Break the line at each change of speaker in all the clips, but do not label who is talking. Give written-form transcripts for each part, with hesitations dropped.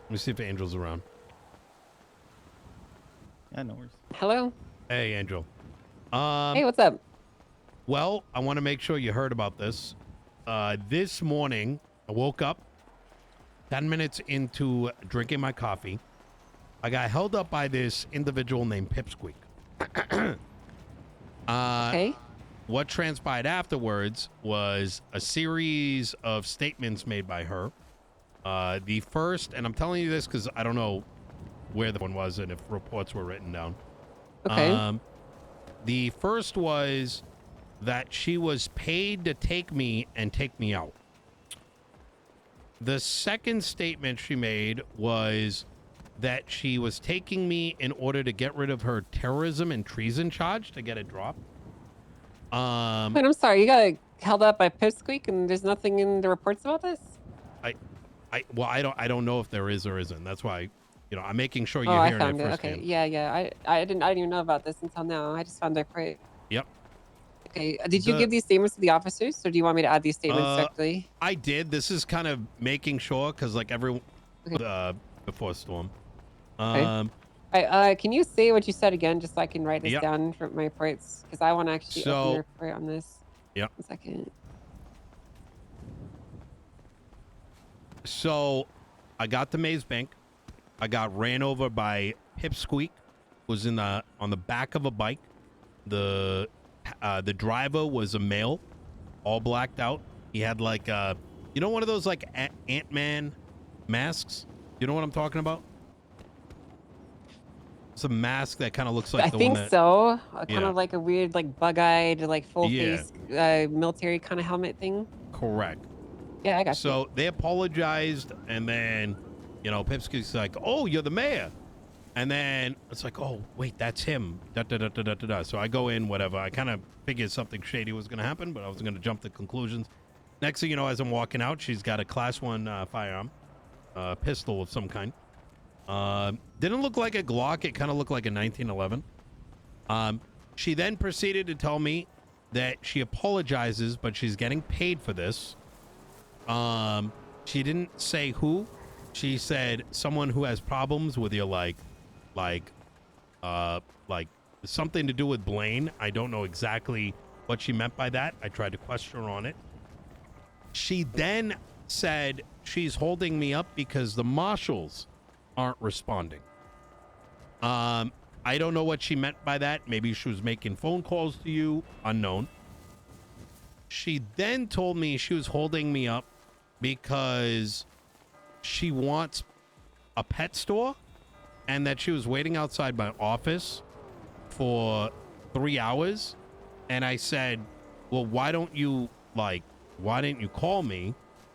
Let me see if Angel's around.
Yeah, no worries.
Hello.
Hey, Angel.
Hey, what's up?
Well, I want to make sure you heard about this. This morning, I woke up 10 minutes into drinking my coffee. I got held up by this individual named Pipsqueak.
Okay.
What transpired afterwards was a series of statements made by her. The first, and I'm telling you this because I don't know where the one was and if reports were written down.
Okay.
The first was that she was paid to take me and take me out. The second statement she made was that she was taking me in order to get rid of her terrorism and treason charge to get it dropped.
Wait, I'm sorry. You got held up by Pipsqueak, and there's nothing in the reports about this.
I don't know if there is or isn't. That's why, I'm making sure you're
Oh, I
hearing it
found it. Okay.
firsthand.
Yeah. I didn't even know about this until now. I just found it right.
Yep.
Okay. Did you give these statements to the officers, or do you want me to add these statements directly?
I did. This is kind of making sure because like everyone before storm.
Okay. Can you say what you said again, just so I can write this down for my reports? Because I want to actually open the report on this.
Yep.
1 second.
So, I got to Maze Bank. I got ran over by Pipsqueak, was on the back of a bike. The driver was a male, all blacked out. He had like one of those like Ant-Man masks. You know what I'm talking about? It's a mask that kind of looks like
I think so. Kind of like a weird, like bug-eyed, like full face military kind of helmet thing.
Correct.
Yeah, I got you.
So they apologized, and then, Pipsqueak's like, "Oh, you're the mayor," and then it's like, "Oh, wait, that's him." So I go in, whatever. I kind of figured something shady was going to happen, but I was going to jump to conclusions. Next thing you know, as I'm walking out, she's got a Class 1 firearm, pistol of some kind. Didn't look like a Glock. It kind of looked like a 1911. She then proceeded to tell me that she apologizes, but she's getting paid for this. She didn't say who. She said someone who has problems with your like something to do with Blaine. I don't know exactly what she meant by that. I tried to question her on it. She then said she's holding me up because the marshals aren't responding. I don't know what she meant by that. Maybe she was making phone calls to you. Unknown. She then told me she was holding me up because she wants a pet store and that she was waiting outside my office for 3 hours. And I said, well, why didn't you call me?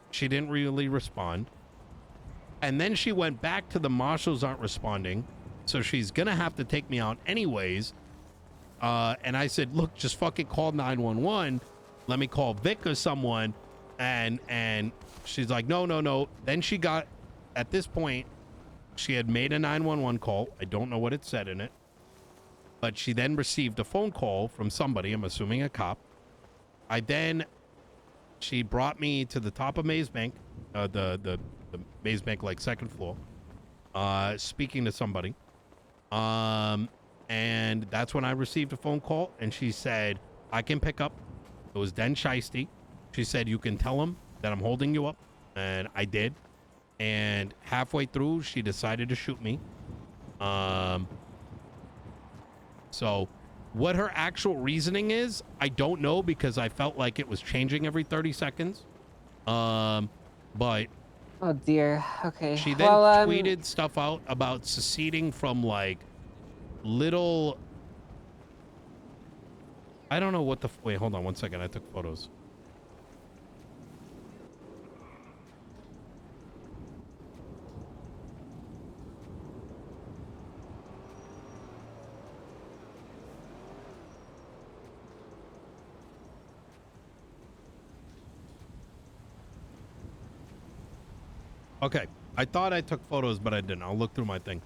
She didn't really respond. And then she went back to the marshals aren't responding. So she's going to have to take me out anyways. And I said, look, just fucking call 911. Let me call Vic or someone. And she's like, no. Then she got, at this point, she had made a 911 call. I don't know what it said in it. But she then received a phone call from somebody, I'm assuming a cop. She brought me to the top of Maze Bank, the Maze Bank, like second floor, speaking to somebody. And that's when I received a phone call, and she said, I can pick up. It was Den Shiesty. She said, you can tell him that I'm holding you up. And I did. And halfway through, she decided to shoot me. So what her actual reasoning is, I don't know, because I felt like it was changing every 30 seconds. But
oh dear. Okay.
She then tweeted stuff out about seceding from like little, I don't know what the wait, hold on 1 second. I took photos. Okay, I thought I took photos, but I didn't. I'll look through my thing.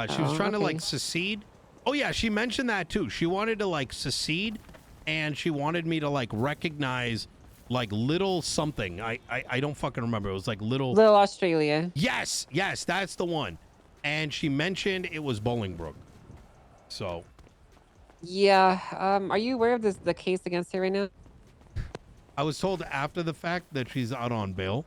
She was trying to like secede. Oh yeah, she mentioned that too. She wanted to like secede, and she wanted me to like recognize like little something. I don't fucking remember. It was like little.
Little Australia.
Yes, that's the one. And she mentioned it was Bolingbrook. So.
Yeah. Are you aware of the case against her right now?
I was told after the fact that she's out on bail.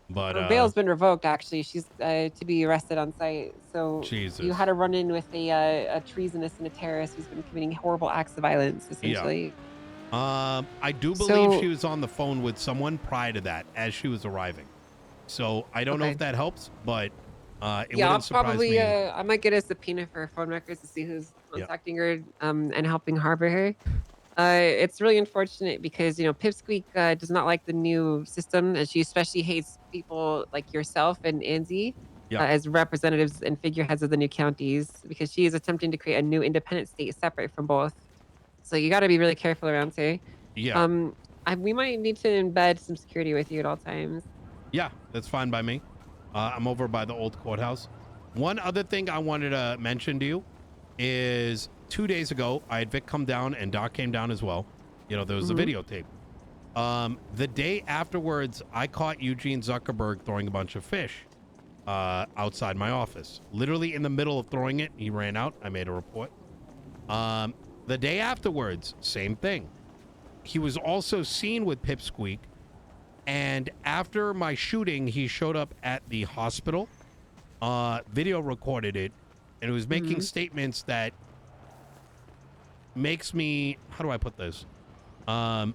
But
Her bail's been revoked. Actually, she's to be arrested on site. So
Jesus.
you had a run-in with a treasonous and a terrorist who's been committing horrible acts of violence, essentially.
Yeah. I do believe she was on the phone with someone prior to that as she was arriving. So I don't know if that helps, but it wouldn't surprise me.
I might get a subpoena for her phone records to see who's contacting her and helping harbor her. It's really unfortunate because, Pipsqueak does not like the new system, and she especially hates people like yourself and Anzi as representatives and figureheads of the new counties, because she is attempting to create a new independent state separate from both. So you got to be really careful around her.
Yeah.
We might need to embed some security with you at all times.
Yeah, that's fine by me. I'm over by the old courthouse. One other thing I wanted to mention to you is 2 days ago, I had Vic come down and Doc came down as well. There was a videotape. The day afterwards, I caught Eugene Zuckerberg throwing a bunch of fish outside my office. Literally in the middle of throwing it, he ran out. I made a report. The day afterwards, same thing. He was also seen with Pipsqueak. And after my shooting, he showed up at the hospital, video recorded it, and it was making statements that makes me, how do I put this? Oh,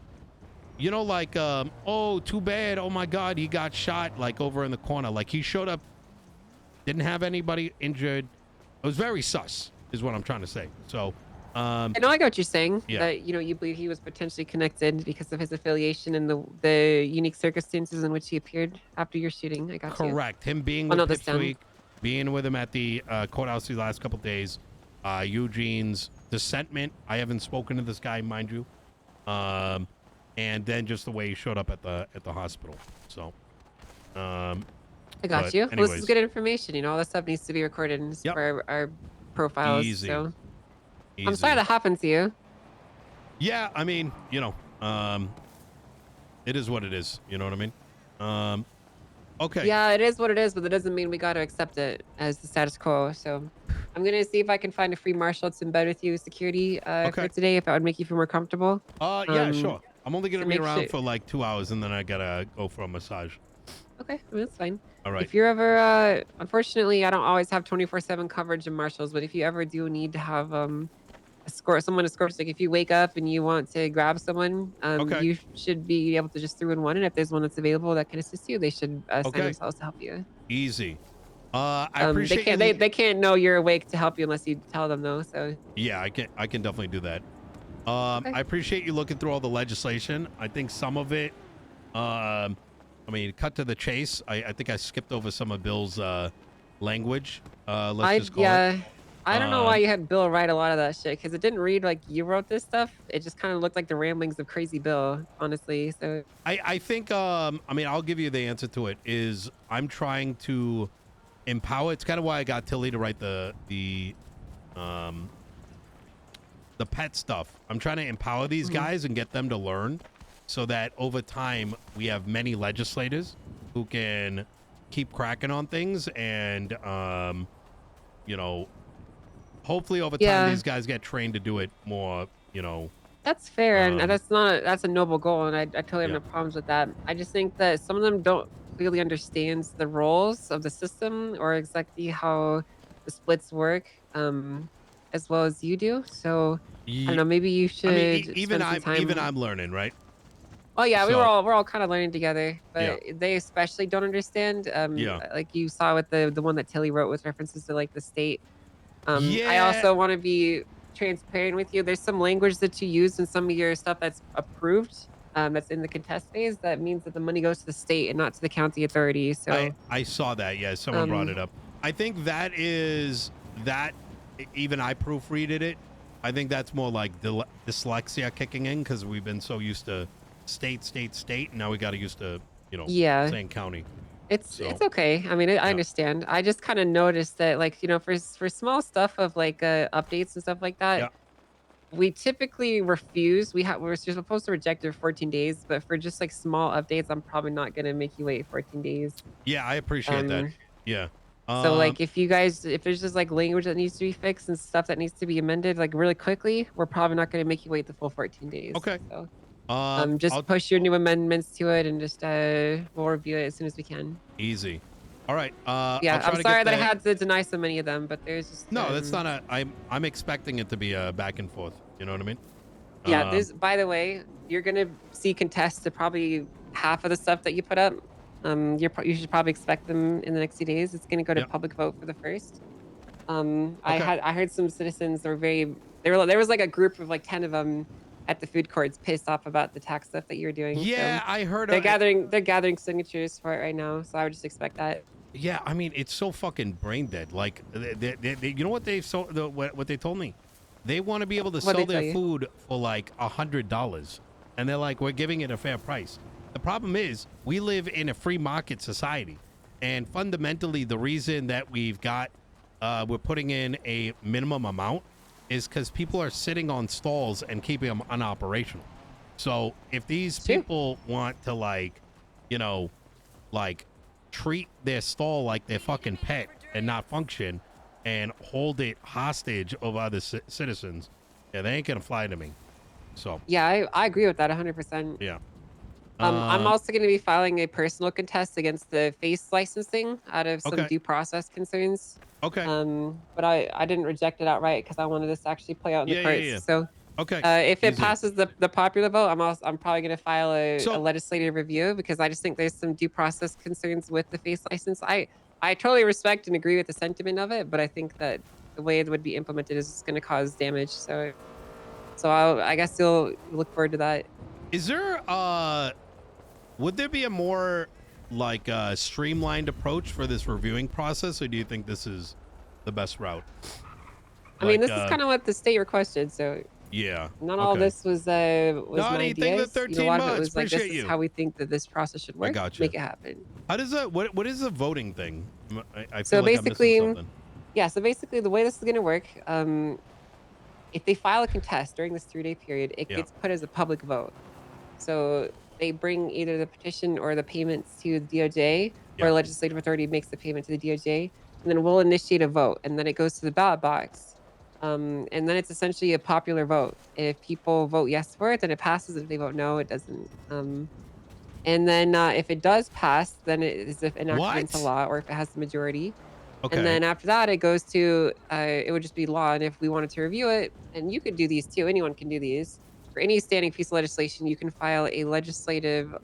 too bad. Oh my God, he got shot like over in the corner. Like he showed up, didn't have anybody injured. It was very sus, is what I'm trying to say. So,
I know I got what you're saying.
Yeah.
That you believe he was potentially connected because of his affiliation and the unique circumstances in which he appeared after your shooting. I got you.
Correct. Him being with Pipsqueak, being with him at the courthouse these last couple of days. Eugene's dissentment. I haven't spoken to this guy, mind you. And then just the way he showed up at the hospital. So,
I got you. Well, this is good information. All this stuff needs to be recorded for our profiles.
Easy.
So. Easy. I'm sorry that happened to you.
Yeah, I mean, it is what it is. You know what I mean? Okay.
Yeah, it is what it is, but that doesn't mean we got to accept it as the status quo. So I'm going to see if I can find a free marshal to embed with you security for today, if that would make you feel more comfortable.
Yeah, sure. I'm only going to be around for like 2 hours, and then I got to go for a massage.
Okay, that's fine.
All right.
If you're ever, unfortunately, I don't always have 24/7 coverage of marshals, but if you ever do need to have someone escort, like if you wake up and you want to grab someone, you should be able to just throw in one, and if there's one that's available that can assist you, they should sign themselves to help you.
Easy. I appreciate
they can't know you're awake to help you unless you tell them though. So
yeah, I can definitely do that. I appreciate you looking through all the legislation. I think some of it, cut to the chase. I think I skipped over some of Bill's language. Let's just call it.
I don't know why you had Bill write a lot of that shit, because it didn't read like you wrote this stuff. It just kind of looked like the ramblings of crazy Bill, honestly. So
I think I'll give you the answer to it. Is I'm trying to empower. It's kind of why I got Tilly to write the pet stuff. I'm trying to empower these guys and get them to learn, so that over time we have many legislators who can keep cracking on things, and hopefully over time these guys get trained to do it more.
That's fair, and that's a noble goal, and I totally have no problems with that. I just think that some of them don't clearly understand the roles of the system or exactly how the splits work, as well as you do. So I don't know, maybe you should.
Even I'm learning, right?
Oh yeah, we're all kind of learning together, but they especially don't understand. Like you saw with the one that Tilly wrote with references to like the state. I also want to be transparent with you. There's some language that you use in some of your stuff that's approved, that's in the contest phase. That means that the money goes to the state and not to the county authority. So
I saw that. Yeah, someone brought it up. I think that even I proofreaded it. I think that's more like dyslexia kicking in, because we've been so used to state, and now we got to used to saying county.
It's okay. I mean, I understand. I just kind of noticed that, like, for small stuff of like updates and stuff like that, We typically refuse. We're supposed to reject it 14 days, but for just like small updates, I'm probably not gonna make you wait 14 days.
Yeah, I appreciate that.
Um,
Yeah.
so
Um,
like if there's just like language that needs to be fixed and stuff that needs to be amended like really quickly, we're probably not gonna make you wait the full 14 days.
okay.
So just
I'll
push your new amendments to it and just we'll review it as soon as we can.
easy. All right. I'll
Yeah, I'm
try to get
sorry that I
the.
had to deny so many of them, but there's just
No, that's not a. I'm expecting it to be a back and forth. You know what I mean?
yeah,
Um,
there's by the way, you're gonna see contests to probably half of the stuff that you put up. You should probably expect them in the next few days. It's gonna go to
yeah.
public vote for the first.
Okay.
I heard some citizens were there was like a group of like 10 of them at the food courts pissed off about the tax stuff that you're doing. So
Yeah, I heard.
they're gathering signatures for it right now. So I would just expect that.
Yeah, I mean, it's so fucking brain dead. Like, you know what what they told me? They want to be able to
What
sell
they tell
their
you?
food for like $100, and they're like, we're giving it a fair price. The problem is, we live in a free market society, and fundamentally, the reason that we're putting in a minimum amount is because people are sitting on stalls and keeping them unoperational. So if these
It's true.
people want to you know, like treat their stall like their fucking pet and not function and hold it hostage of other citizens, yeah, they ain't gonna fly to me. So
Yeah, I agree with that 100%.
yeah.
I'm
Um.
also going to be filing a personal contest against the face licensing out of some
Okay.
due process concerns.
Okay.
But I didn't reject it outright because I wanted this to actually play out in the
Yeah. Yeah.
courts.
Yeah.
So
Okay.
if it
Easy.
passes the popular vote, I'm probably going to file a
So
legislative review because I just think there's some due process concerns with the face license. I totally respect and agree with the sentiment of it, but I think that the way it would be implemented is going to cause damage. I guess you'll look forward to that.
is there would there be a more like streamlined approach for this reviewing process, or do you think this is the best route?
I mean,
Like
this is kind of what the state requested, so
yeah.
not all
Okay.
this was
No,
my
anything the
ideas. You know, a
13
lot of it
months.
was like, this
Appreciate
is
you.
how we think that this process should
I
work.
gotcha.
Make it happen.
How does that? What is the voting thing? I
So
feel like I'm missing
basically,
something.
yeah. So basically, the way this is going to work, if they file a contest during this 3-day period, it
Yeah.
gets put as a public vote. So they bring either the petition or the payments to the DOJ, or
Yeah.
legislative authority makes the payment to the DOJ, and then we'll initiate a vote, and then it goes to the ballot box. And then it's essentially a popular vote. If people vote yes for it, then it passes. If they vote no, it doesn't. And then if it does pass, then it is enacted into
What?
law, or if it has the majority. And
Okay.
then after that, it goes to it would just be law. And if we wanted to review it, and you could do these too, anyone can do these. For any standing piece of legislation, you can file a legislative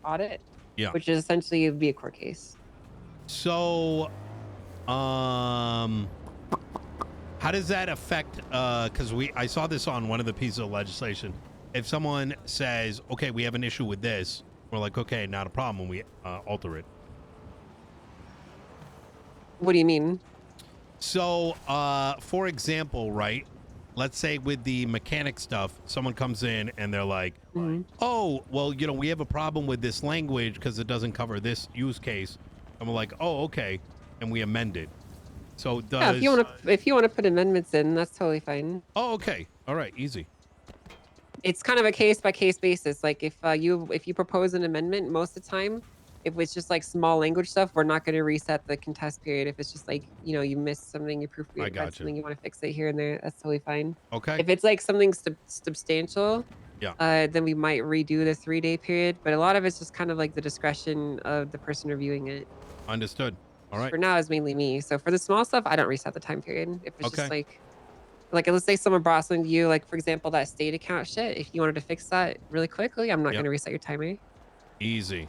audit,
Yeah.
which is essentially would be a court case.
So, how does that affect? Because I saw this on one of the pieces of legislation. If someone says, "Okay, we have an issue with this," we're like, "Okay, not a problem," we alter it.
What do you mean?
So, for example, right? Let's say with the mechanic stuff, someone comes in and they're like,
Mhm.
"Oh, well, we have a problem with this language because it doesn't cover this use case," and we're like, "Oh, okay," and we amend it. So
Yeah,
does?
if you want to put amendments in, that's totally fine.
Oh, okay. All right. Easy.
It's kind of a case by case basis. Like if you propose an amendment, most of the time, if it's just like small language stuff, we're not going to reset the contest period. If it's just like you missed something, you
I
proofread
gotcha.
something, you want to fix it here and there, that's totally fine.
Okay.
If it's like something substantial,
Yeah.
then we might redo the 3-day period. But a lot of it's just kind of like the discretion of the person reviewing it.
Understood. All right.
For now, it's mainly me. So for the small stuff, I don't reset the time period. If it's
Okay.
just like let's say someone brought something to you, like for example that state account shit. If you wanted to fix that really quickly, I'm not
Yep.
going to reset your timer.
Easy.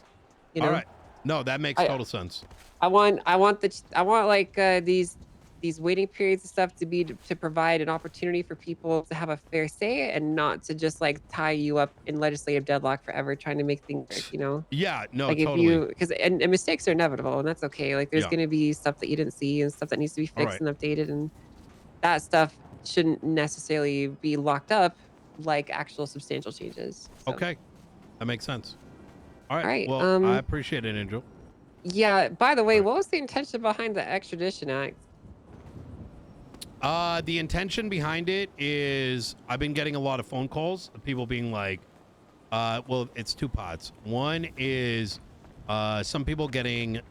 You
All
know,
right. No, that makes
I
total sense.
I want like these waiting periods and stuff to provide an opportunity for people to have a fair say and not to just like tie you up in legislative deadlock forever trying to make things work.
Yeah. No.
Like if
Totally.
you because and mistakes are inevitable and that's okay. Like there's
Yeah.
going to be stuff that you didn't see and stuff that needs to be
All
fixed
right.
and updated, and that stuff shouldn't necessarily be locked up like actual substantial changes. So,
Okay. That makes sense. All right.
all right.
Well, I appreciate it, Angel.
Yeah. By the way,
All right.
what was the intention behind the Extradition Act?
The intention behind it is I've been getting a lot of phone calls of people being like, well, it's two pods. One is some people getting,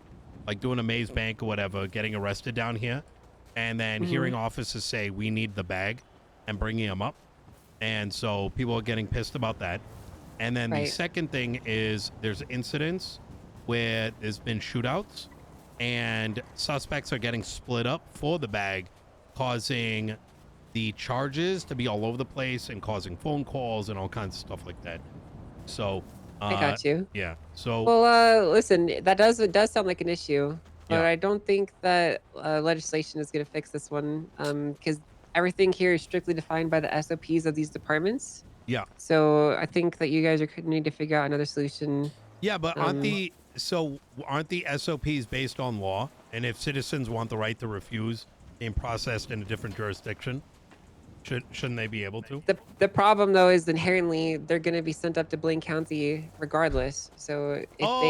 like doing a maze bank or whatever, getting arrested down here, and then
Hmm.
hearing officers say, we need the bag, and bringing them up. And so people are getting pissed about that. And then the
Right.
second thing is there's incidents where there's been shootouts and suspects are getting split up for the bag, causing the charges to be all over the place and causing phone calls and all kinds of stuff like that. So,
I got you.
yeah. So,
Well, listen, it does sound like an issue, but
yeah.
I don't think that legislation is going to fix this one because everything here is strictly defined by the SOPs of these departments.
Yeah.
So I think that you guys are going to need to figure out another solution.
Yeah, but
Um,
aren't the SOPs based on law? And if citizens want the right to refuse being processed in a different jurisdiction, shouldn't they be able to?
the problem though is inherently they're going to be sent up to Blaine County regardless. So
Oh,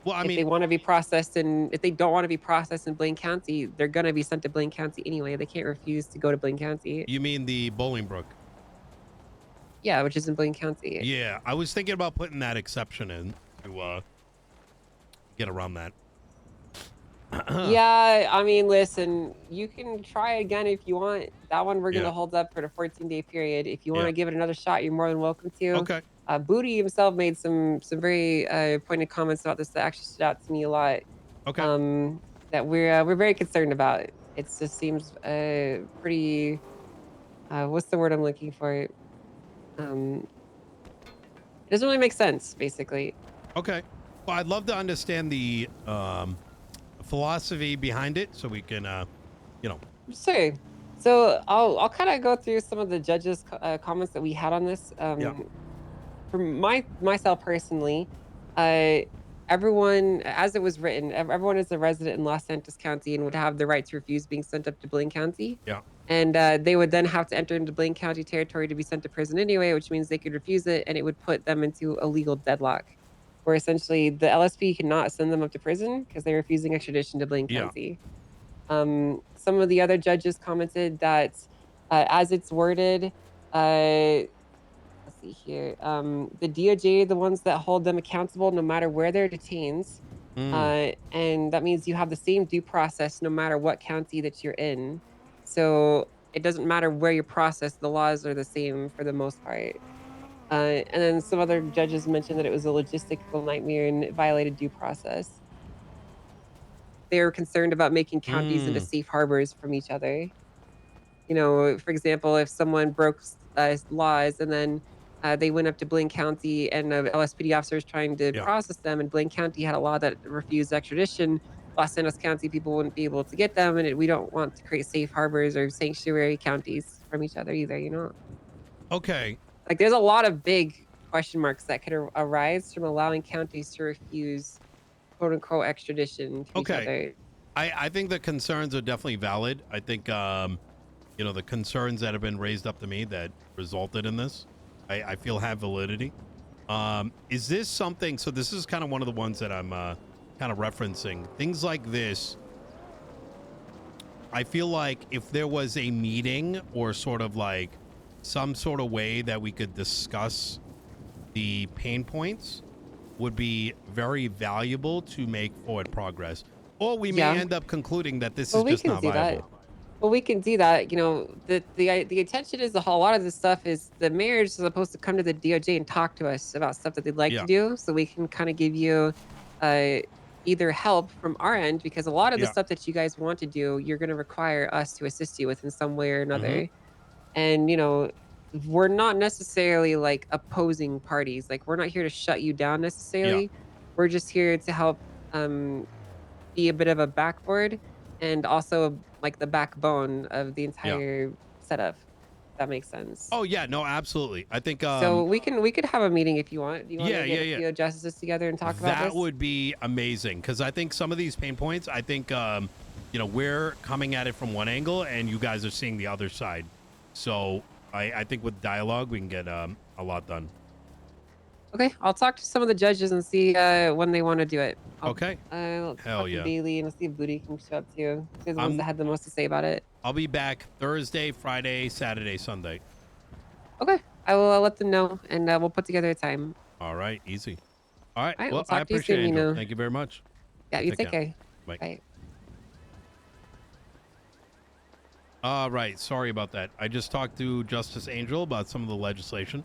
well, I
if they
mean,
want to be processed and if they don't want to be processed in Blaine County, they're going to be sent to Blaine County anyway. They can't refuse to go to Blaine County.
you mean the Bolingbrook?
Yeah, which is in Blaine County.
Yeah, I was thinking about putting that exception in to get around that.
Yeah, I mean, listen, you can try again if you want. That one we're
Yeah.
gonna hold up for the 14-day period. If you want
Yeah.
to give it another shot, you're more than welcome to.
Okay.
Booty himself made some very pointed comments about this that actually stood out to me a lot.
Okay.
Um, that we're very concerned about. It just seems pretty. What's the word I'm looking for? Um, it doesn't really make sense, basically.
Okay. Well, I'd love to understand the philosophy behind it, so we can, you know.
Sure. So I'll kind of go through some of the judges' comments that we had on this.
Yeah.
For myself personally, uh, everyone, as it was written, everyone is a resident in Los Santos County and would have the right to refuse being sent up to Blaine County.
Yeah.
And they would then have to enter into Blaine County territory to be sent to prison anyway, which means they could refuse it, and it would put them into a legal deadlock, where essentially the LSP cannot send them up to prison because they're refusing extradition to Blaine
Yeah.
County. Some of the other judges commented that, as it's worded, let's see here, the DOJ are the ones that hold them accountable no matter where they're detained. And that means you have the same due process no matter what county that you're in. So it doesn't matter where you're processed, the laws are the same for the most part. And then some other judges mentioned that it was a logistical nightmare and it violated due process. They were concerned about making counties into
Mm.
safe harbors from each other. You know, for example, if someone broke laws and then they went up to Blaine County and an LSPD officer was trying to
Yeah.
process them, and Blaine County had a law that refused extradition, Los Santos County people wouldn't be able to get them, and we don't want to create safe harbors or sanctuary counties from each other either. You know,
Okay.
like there's a lot of big question marks that could arise from allowing counties to refuse quote unquote extradition to each
Okay.
other.
I think the concerns are definitely valid. I think, you know, the concerns that have been raised up to me that resulted in this, I feel have validity. Is this something? So this is kind of one of the ones that I'm kind of referencing. Things like this, I feel like if there was a meeting or sort of like some sort of way that we could discuss the pain points would be very valuable to make forward progress. Or we may
Yeah.
end up concluding that this
Well,
is
we
just
can
not
do that.
viable.
Well, we can do that. You know, the intention is a whole lot of this stuff is the mayor is supposed to come to the DOJ and talk to us about stuff that they'd like to
Yeah.
do, so we can kind of give you uh, either help from our end because a lot of the
Yeah.
stuff that you guys want to do, you're going to require us to assist you with in some way or
Mm-hmm.
another. And you know, we're not necessarily like opposing parties. Like we're not here to shut you down necessarily. We're just here to help um, be a bit of a backboard and also like the backbone of the
Yeah.
entire setup. If that makes sense.
Oh yeah, no, absolutely. I think
So we could have a meeting if you want. Do you want
yeah,
to get
yeah,
a
yeah.
few justices together and talk about
That
this?
would be amazing because I think some of these pain points, I think you know, we're coming at it from one angle and you guys are seeing the other side. So I think with dialogue we can get a lot done.
Okay, I'll talk to some of the judges and see when they want to do it.
Okay.
Let's
Hell
talk to
yeah.
Bailey and let's see if Booty can show up too. They're the ones
I'm
that had the most to say about it.
I'll be back Thursday, Friday, Saturday, Sunday.
Okay, I will let them know, and we'll put together a time.
All right, easy. All right.
All right, we'll
Well, I
talk to you
appreciate
soon,
it, Angel.
Nino.
Thank you very much.
Yeah, you
Take
take care.
Bye.
Bye.
All right. Sorry about that. I just talked to Justice Angel about some of the legislation.